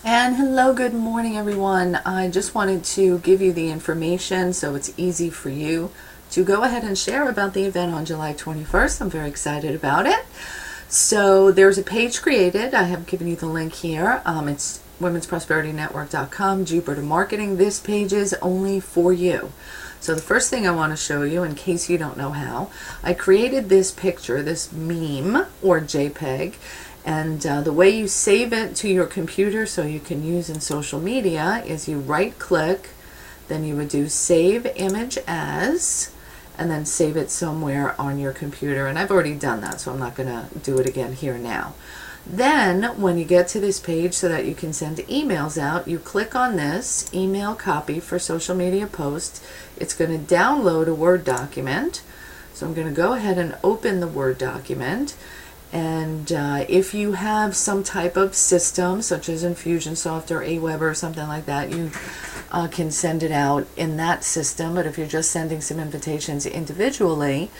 And hello, good morning, everyone. I just wanted to give you the information so it's easy for you to go ahead and share about the event on July 21st. I'm very excited about it. So there's a page created. I have given you the link here. It's womensprosperityNetwork.com, Jupiter Marketing. This page is only for you. So the first thing I want to show you, in case you don't know how, I created this picture, this meme or JPEG, and the way you save it to your computer so you can use in social media is you right click, then you would do save image as, and then save it somewhere on your computer. And I've already done that, so I'm not going to do it again here now. Then when you get to this page so that you can send emails out, you click on this email copy for social media posts. It's going to download a Word document. So I'm going to go ahead and open the Word document. And if you have some type of system such as Infusionsoft or Aweber or something like that, you can send it out in that system. But if you're just sending some invitations individually,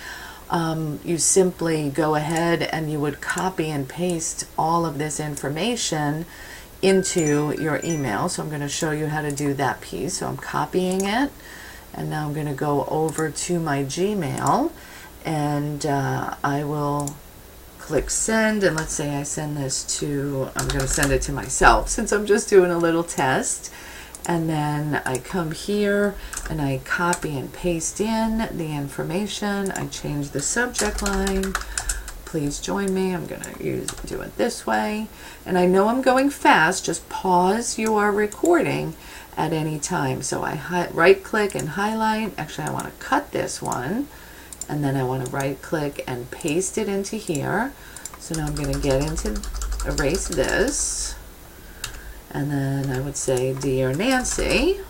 you simply go ahead and you would copy and paste all of this information into your email. So I'm going to show you how to do that piece. So I'm copying it, and now I'm going to go over to my Gmail, and I will click send, and let's say I send this to, I'm going to send it to myself since I'm just doing a little test. And then I come here and I copy and paste in the information. I change the subject line. Please join me. I'm going to do it this way. And I know I'm going fast. Just pause your recording at any time. So I right click and highlight. Actually, I want to cut this one. And then I want to right click and paste it into here. So now I'm going to get into erase this. And then I would say, Dear Nancy.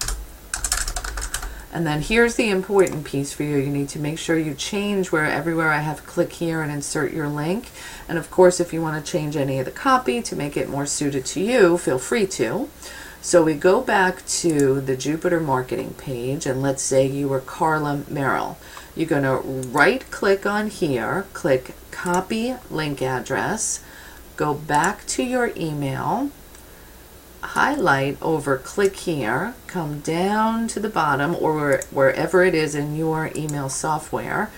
And then here's the important piece for you. You need to make sure you change everywhere I have click here and insert your link. And of course, if you want to change any of the copy to make it more suited to you, feel free to. So we go back to the Jupiter Marketing page, and let's say you were Carla Merrill. You're going to right click on here, click copy link address, go back to your email, highlight over click here, come down to the bottom or wherever it is in your email software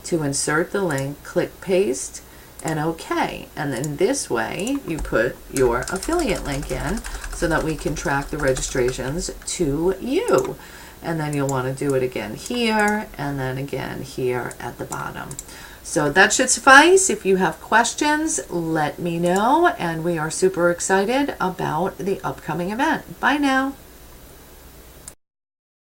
to insert the link, click paste and OK. And then this way you put your affiliate link in so that we can track the registrations to you. And then you'll want to do it again here and then again here at the bottom. So that should suffice. If you have questions, let me know. And we are super excited about the upcoming event. Bye now.